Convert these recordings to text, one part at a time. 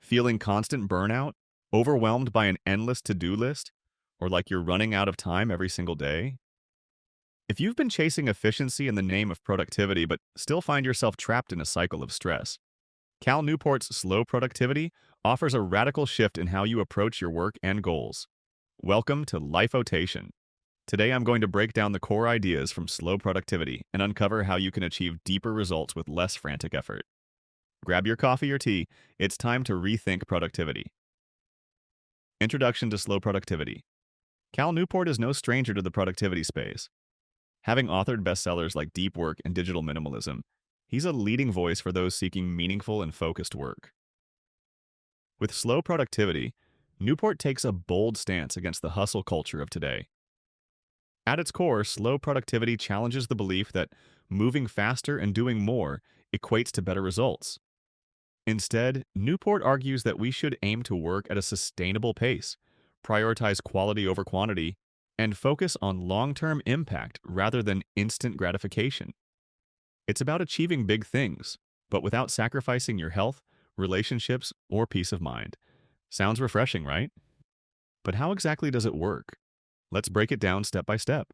Feeling constant burnout? Overwhelmed by an endless to-do list? Or like you're running out of time every single day? If you've been chasing efficiency in the name of productivity but still find yourself trapped in a cycle of stress, Cal Newport's Slow Productivity offers a radical shift in how you approach your work and goals. Welcome to Lifeotation. Today I'm going to break down the core ideas from slow productivity and uncover how you can achieve deeper results with less frantic effort. Grab your coffee or tea, it's time to rethink productivity. Introduction to Slow Productivity. Cal Newport is no stranger to the productivity space. Having authored bestsellers like Deep Work and Digital Minimalism, he's a leading voice for those seeking meaningful and focused work. With slow productivity, Newport takes a bold stance against the hustle culture of today. At its core, slow productivity challenges the belief that moving faster and doing more equates to better results. Instead, Newport argues that we should aim to work at a sustainable pace, prioritize quality over quantity, and focus on long-term impact rather than instant gratification. It's about achieving big things, but without sacrificing your health, relationships, or peace of mind. Sounds refreshing, right? But how exactly does it work? Let's break it down step by step.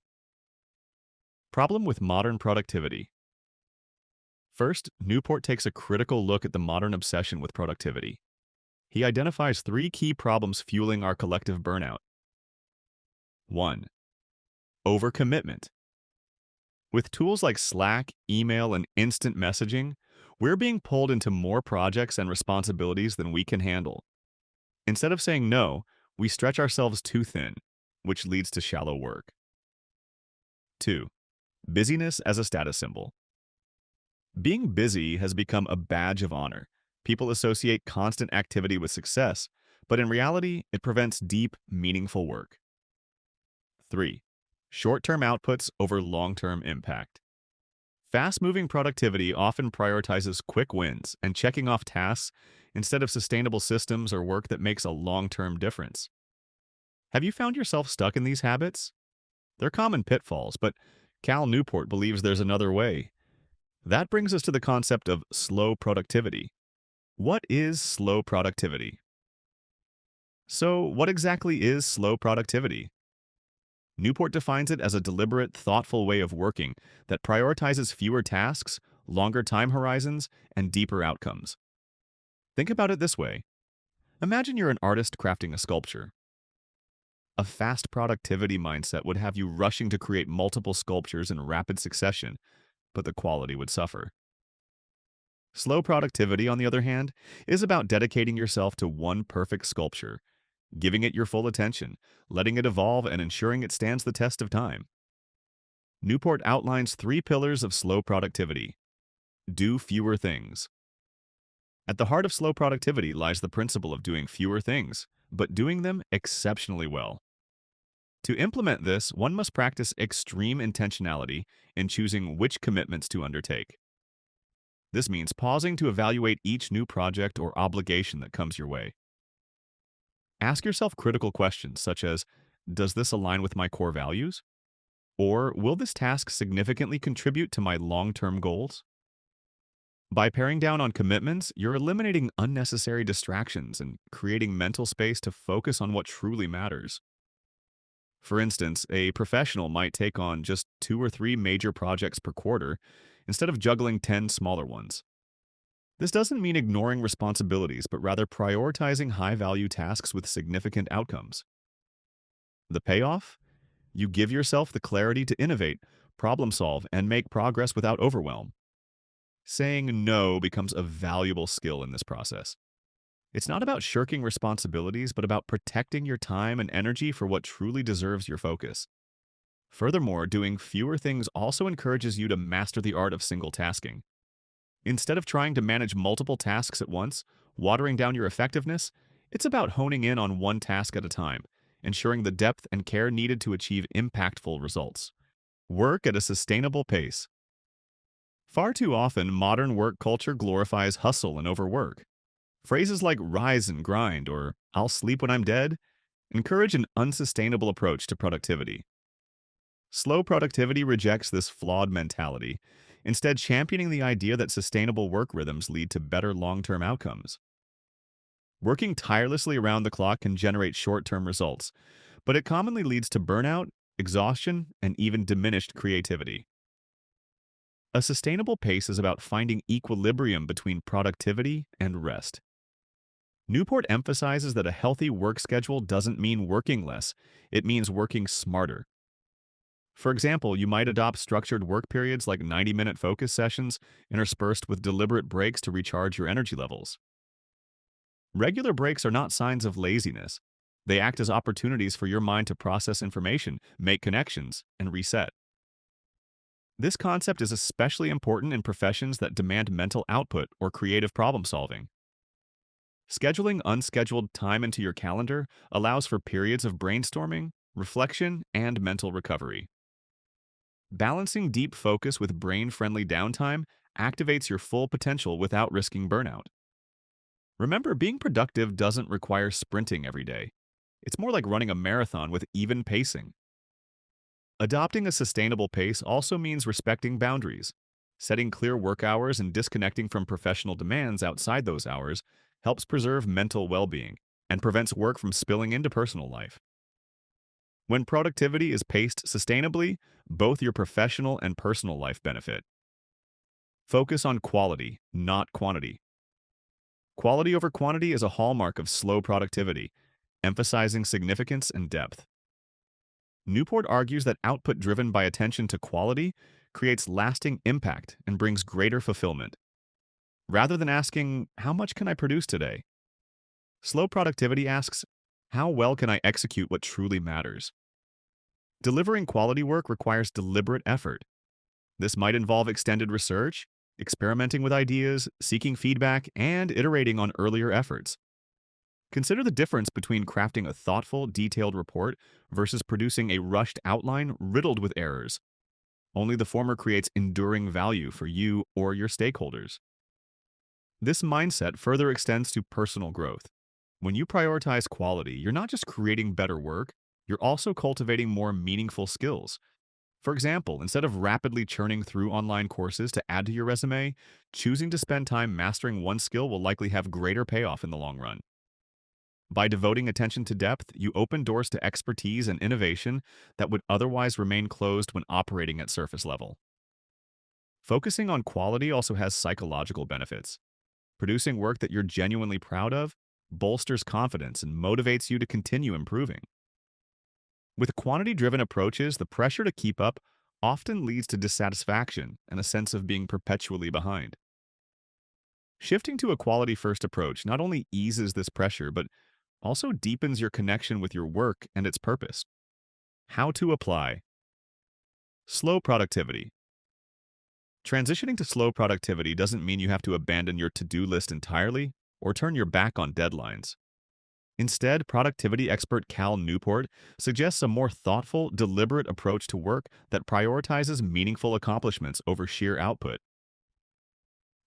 Problem with modern productivity. First, Newport takes a critical look at the modern obsession with productivity. He identifies three key problems fueling our collective burnout. 1. Overcommitment. With tools like Slack, email, and instant messaging, we're being pulled into more projects and responsibilities than we can handle. Instead of saying no, we stretch ourselves too thin, which leads to shallow work. 2. Busyness as a status symbol. Being busy has become a badge of honor. People associate constant activity with success, but in reality, it prevents deep, meaningful work. 3. Short-term outputs over long-term impact. Fast-moving productivity often prioritizes quick wins and checking off tasks instead of sustainable systems or work that makes a long-term difference. Have you found yourself stuck in these habits? They're common pitfalls, but Cal Newport believes there's another way. That brings us to the concept of slow productivity. What is slow productivity? So, what exactly is slow productivity? Newport defines it as a deliberate, thoughtful way of working that prioritizes fewer tasks, longer time horizons, and deeper outcomes. Think about it this way. Imagine you're an artist crafting a sculpture. A fast productivity mindset would have you rushing to create multiple sculptures in rapid succession, but the quality would suffer. Slow productivity, on the other hand, is about dedicating yourself to one perfect sculpture, giving it your full attention, letting it evolve, and ensuring it stands the test of time. Newport outlines three pillars of slow productivity. Do fewer things. At the heart of slow productivity lies the principle of doing fewer things, but doing them exceptionally well. To implement this, one must practice extreme intentionality in choosing which commitments to undertake. This means pausing to evaluate each new project or obligation that comes your way. Ask yourself critical questions such as, does this align with my core values? Or will this task significantly contribute to my long-term goals? By paring down on commitments, you're eliminating unnecessary distractions and creating mental space to focus on what truly matters. For instance, a professional might take on just 2 or 3 major projects per quarter instead of juggling 10 smaller ones. This doesn't mean ignoring responsibilities, but rather prioritizing high-value tasks with significant outcomes. The payoff? You give yourself the clarity to innovate, problem solve, and make progress without overwhelm. Saying no becomes a valuable skill in this process. It's not about shirking responsibilities, but about protecting your time and energy for what truly deserves your focus. Furthermore, doing fewer things also encourages you to master the art of single tasking. Instead of trying to manage multiple tasks at once, watering down your effectiveness, it's about honing in on one task at a time, ensuring the depth and care needed to achieve impactful results. Work at a sustainable pace. Far too often, modern work culture glorifies hustle and overwork. Phrases like rise and grind or I'll sleep when I'm dead encourage an unsustainable approach to productivity. Slow productivity rejects this flawed mentality, instead championing the idea that sustainable work rhythms lead to better long-term outcomes. Working tirelessly around the clock can generate short-term results, but it commonly leads to burnout, exhaustion, and even diminished creativity. A sustainable pace is about finding equilibrium between productivity and rest. Newport emphasizes that a healthy work schedule doesn't mean working less, it means working smarter. For example, you might adopt structured work periods like 90-minute focus sessions interspersed with deliberate breaks to recharge your energy levels. Regular breaks are not signs of laziness. They act as opportunities for your mind to process information, make connections, and reset. This concept is especially important in professions that demand mental output or creative problem solving. Scheduling unscheduled time into your calendar allows for periods of brainstorming, reflection, and mental recovery. Balancing deep focus with brain-friendly downtime activates your full potential without risking burnout. Remember, being productive doesn't require sprinting every day. It's more like running a marathon with even pacing. Adopting a sustainable pace also means respecting boundaries. Setting clear work hours and disconnecting from professional demands outside those hours helps preserve mental well-being and prevents work from spilling into personal life. When productivity is paced sustainably, both your professional and personal life benefit. Focus on quality, not quantity. Quality over quantity is a hallmark of slow productivity, emphasizing significance and depth. Newport argues that output driven by attention to quality creates lasting impact and brings greater fulfillment. Rather than asking, "How much can I produce today?" slow productivity asks, "How well can I execute what truly matters?" Delivering quality work requires deliberate effort. This might involve extended research, experimenting with ideas, seeking feedback, and iterating on earlier efforts. Consider the difference between crafting a thoughtful, detailed report versus producing a rushed outline riddled with errors. Only the former creates enduring value for you or your stakeholders. This mindset further extends to personal growth. When you prioritize quality, you're not just creating better work, you're also cultivating more meaningful skills. For example, instead of rapidly churning through online courses to add to your resume, choosing to spend time mastering one skill will likely have greater payoff in the long run. By devoting attention to depth, you open doors to expertise and innovation that would otherwise remain closed when operating at surface level. Focusing on quality also has psychological benefits. Producing work that you're genuinely proud of bolsters confidence and motivates you to continue improving. With quantity-driven approaches, the pressure to keep up often leads to dissatisfaction and a sense of being perpetually behind. Shifting to a quality-first approach not only eases this pressure, but also deepens your connection with your work and its purpose. How to apply slow productivity. Transitioning to slow productivity doesn't mean you have to abandon your to-do list entirely or turn your back on deadlines. Instead, productivity expert Cal Newport suggests a more thoughtful, deliberate approach to work that prioritizes meaningful accomplishments over sheer output.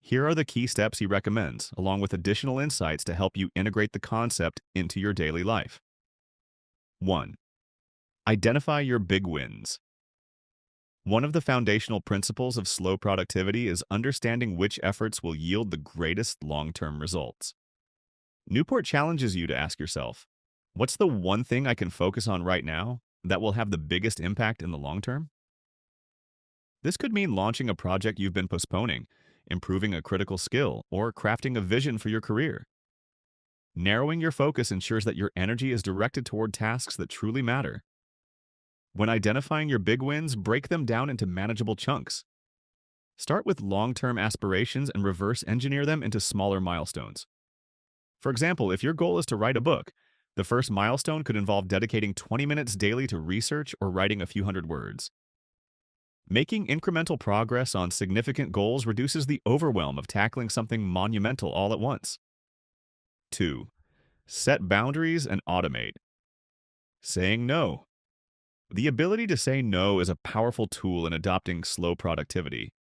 Here are the key steps he recommends, along with additional insights to help you integrate the concept into your daily life. 1. Identify your big wins. One of the foundational principles of slow productivity is understanding which efforts will yield the greatest long-term results. Newport challenges you to ask yourself, what's the one thing I can focus on right now that will have the biggest impact in the long term? This could mean launching a project you've been postponing, improving a critical skill, or crafting a vision for your career. Narrowing your focus ensures that your energy is directed toward tasks that truly matter. When identifying your big wins, break them down into manageable chunks. Start with long-term aspirations and reverse engineer them into smaller milestones. For example, if your goal is to write a book, the first milestone could involve dedicating 20 minutes daily to research or writing a few hundred words. Making incremental progress on significant goals reduces the overwhelm of tackling something monumental all at once. 2. Set boundaries and automate. Saying no. The ability to say no is a powerful tool in adopting slow productivity.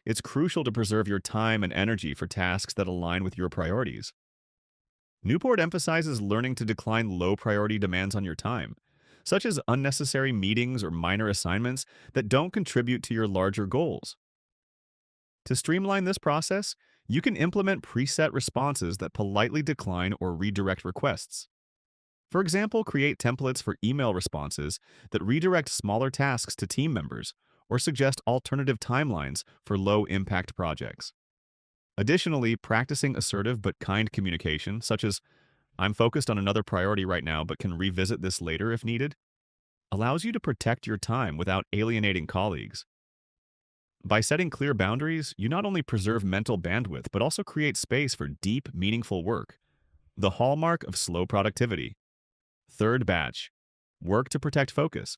It's crucial to preserve your time and energy for tasks that align with your priorities. Newport emphasizes learning to decline low-priority demands on your time, such as unnecessary meetings or minor assignments that don't contribute to your larger goals. To streamline this process, You can implement preset responses that politely decline or redirect requests. For example, create templates for email responses that redirect smaller tasks to team members or suggest alternative timelines for low-impact projects. Additionally, practicing assertive but kind communication, such as, "I'm focused on another priority right now but can revisit this later if needed," allows you to protect your time without alienating colleagues. By setting clear boundaries, you not only preserve mental bandwidth but also create space for deep, meaningful work, the hallmark of slow productivity. Third batch. Work to protect focus.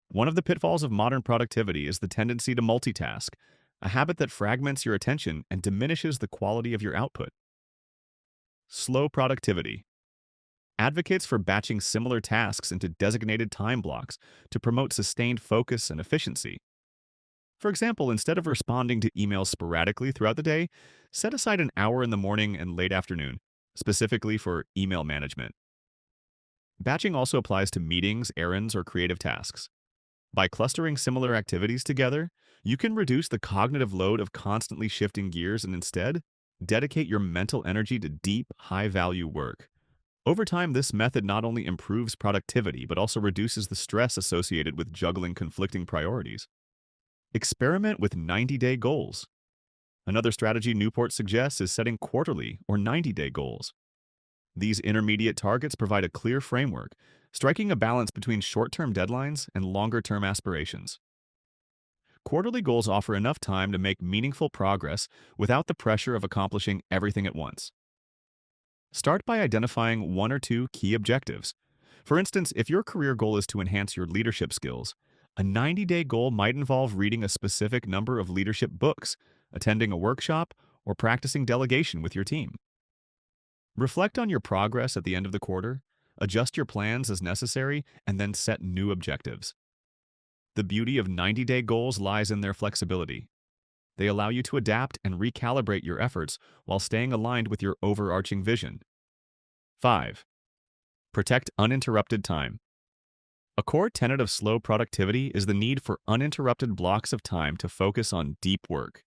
One of the pitfalls of modern productivity is the tendency to multitask, a habit that fragments your attention and diminishes the quality of your output. Slow productivity. Advocates for batching similar tasks into designated time blocks to promote sustained focus and efficiency. For example, instead of responding to emails sporadically throughout the day, set aside an hour in the morning and late afternoon, specifically for email management. Batching also applies to meetings, errands, or creative tasks. By clustering similar activities together, you can reduce the cognitive load of constantly shifting gears and instead dedicate your mental energy to deep, high-value work. Over time, this method not only improves productivity but also reduces the stress associated with juggling conflicting priorities. Experiment with 90-day goals. Another strategy Newport suggests is setting quarterly or 90-day goals. These intermediate targets provide a clear framework, striking a balance between short-term deadlines and longer-term aspirations. Quarterly goals offer enough time to make meaningful progress without the pressure of accomplishing everything at once. Start by identifying one or two key objectives. For instance, if your career goal is to enhance your leadership skills, a 90-day goal might involve reading a specific number of leadership books, attending a workshop, or practicing delegation with your team. Reflect on your progress at the end of the quarter, adjust your plans as necessary, and then set new objectives. The beauty of 90-day goals lies in their flexibility. They allow you to adapt and recalibrate your efforts while staying aligned with your overarching vision. 5. Protect uninterrupted time. A core tenet of slow productivity is the need for uninterrupted blocks of time to focus on deep work.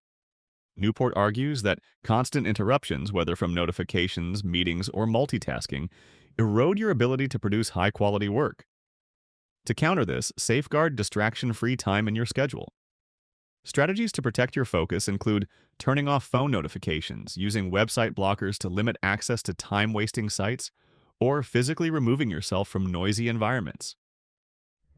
Newport argues that constant interruptions, whether from notifications, meetings, or multitasking, erode your ability to produce high-quality work. To counter this, safeguard distraction-free time in your schedule. Strategies to protect your focus include turning off phone notifications, using website blockers to limit access to time-wasting sites, or physically removing yourself from noisy environments.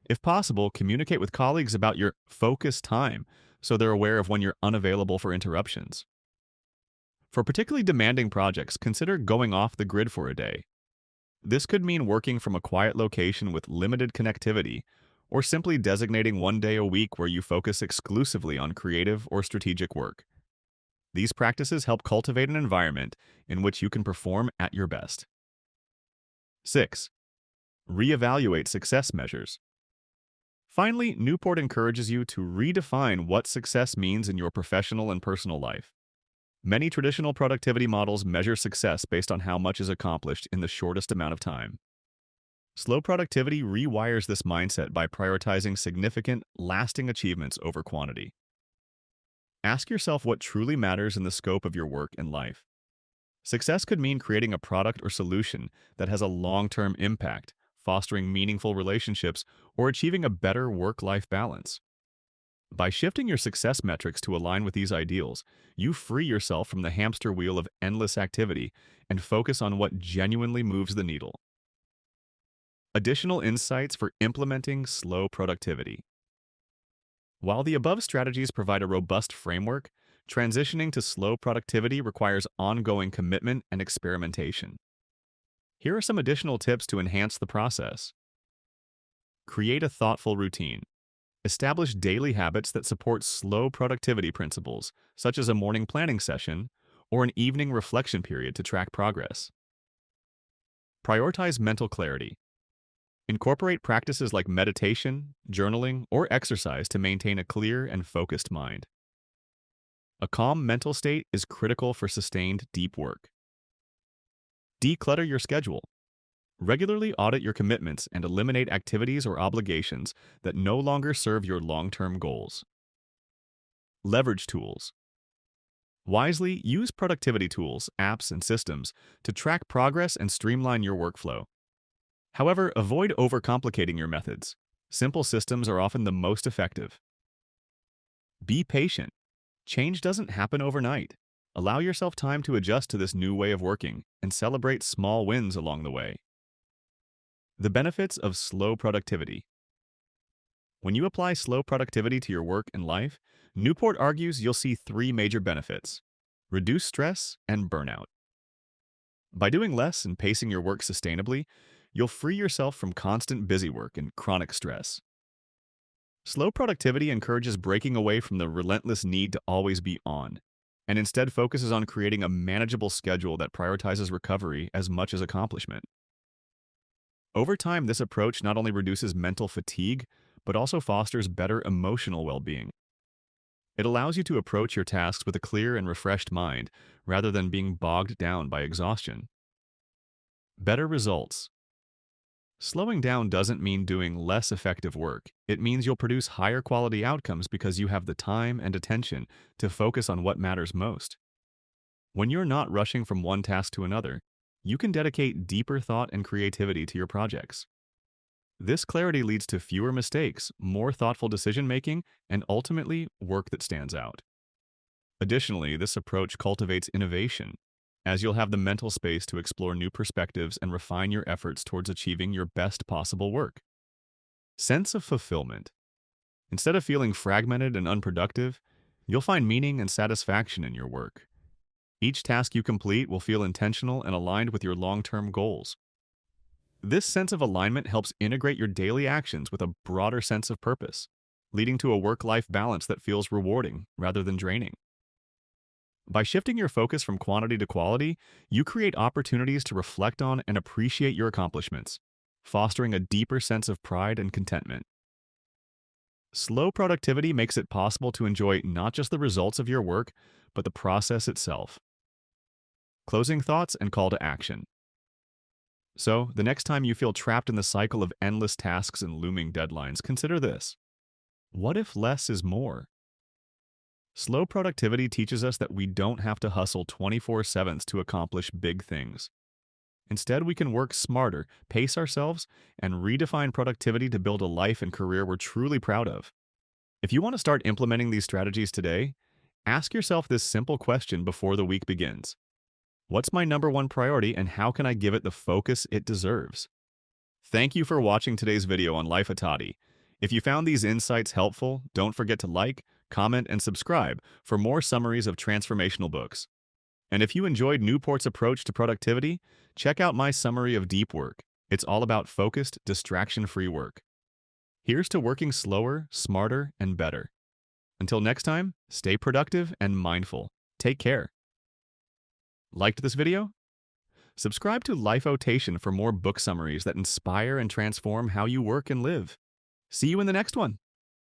If possible, communicate with colleagues about your focus time so they're aware of when you're unavailable for interruptions. For particularly demanding projects, consider going off the grid for a day. This could mean working from a quiet location with limited connectivity, or simply designating one day a week where you focus exclusively on creative or strategic work. These practices help cultivate an environment in which you can perform at your best. 6. Reevaluate success measures. Finally, Newport encourages you to redefine what success means in your professional and personal life. Many traditional productivity models measure success based on how much is accomplished in the shortest amount of time. Slow productivity rewires this mindset by prioritizing significant, lasting achievements over quantity. Ask yourself what truly matters in the scope of your work and life. Success could mean creating a product or solution that has a long-term impact, fostering meaningful relationships, or achieving a better work-life balance. By shifting your success metrics to align with these ideals, you free yourself from the hamster wheel of endless activity and focus on what genuinely moves the needle. Additional insights for implementing slow productivity. While the above strategies provide a robust framework, transitioning to slow productivity requires ongoing commitment and experimentation. Here are some additional tips to enhance the process. Create a thoughtful routine. Establish daily habits that support slow productivity principles, such as a morning planning session or an evening reflection period to track progress. Prioritize mental clarity. Incorporate practices like meditation, journaling, or exercise to maintain a clear and focused mind. A calm mental state is critical for sustained deep work. Declutter your schedule. Regularly audit your commitments and eliminate activities or obligations that no longer serve your long-term goals. Leverage tools. Wisely, use productivity tools, apps, and systems to track progress and streamline your workflow. However, avoid overcomplicating your methods. Simple systems are often the most effective. Be patient. Change doesn't happen overnight. Allow yourself time to adjust to this new way of working and celebrate small wins along the way. The benefits of slow productivity. When you apply slow productivity to your work and life, Newport argues you'll see three major benefits: reduce stress and burnout. By doing less and pacing your work sustainably, you'll free yourself from constant busy work and chronic stress. Slow productivity encourages breaking away from the relentless need to always be on, and instead focuses on creating a manageable schedule that prioritizes recovery as much as accomplishment. Over time, this approach not only reduces mental fatigue, but also fosters better emotional well-being. It allows you to approach your tasks with a clear and refreshed mind, rather than being bogged down by exhaustion. Better results. Slowing down doesn't mean doing less effective work. It means you'll produce higher quality outcomes because you have the time and attention to focus on what matters most. When you're not rushing from one task to another, you can dedicate deeper thought and creativity to your projects. This clarity leads to fewer mistakes, more thoughtful decision-making, and ultimately, work that stands out. Additionally, this approach cultivates innovation, as you'll have the mental space to explore new perspectives and refine your efforts towards achieving your best possible work. Sense of fulfillment. Instead of feeling fragmented and unproductive, you'll find meaning and satisfaction in your work. Each task you complete will feel intentional and aligned with your long-term goals. This sense of alignment helps integrate your daily actions with a broader sense of purpose, leading to a work-life balance that feels rewarding rather than draining. By shifting your focus from quantity to quality, you create opportunities to reflect on and appreciate your accomplishments, fostering a deeper sense of pride and contentment. Slow productivity makes it possible to enjoy not just the results of your work, but the process itself. Closing thoughts and call to action. So, the next time you feel trapped in the cycle of endless tasks and looming deadlines, consider this. What if less is more? Slow productivity teaches us that we don't have to hustle 24/7 to accomplish big things. Instead, we can work smarter, pace ourselves, and redefine productivity to build a life and career we're truly proud of. If you want to start implementing these strategies today, ask yourself this simple question before the week begins. What's my number one priority, and how can I give it the focus it deserves? Thank you for watching today's video on Lifeotation. If you found these insights helpful, don't forget to like, comment, and subscribe for more summaries of transformational books. And if you enjoyed Newport's approach to productivity, check out my summary of deep work. It's all about focused, distraction-free work. Here's to working slower, smarter, and better. Until next time, stay productive and mindful. Take care. Liked this video? Subscribe to Lifeotation for more book summaries that inspire and transform how you work and live. See you in the next one.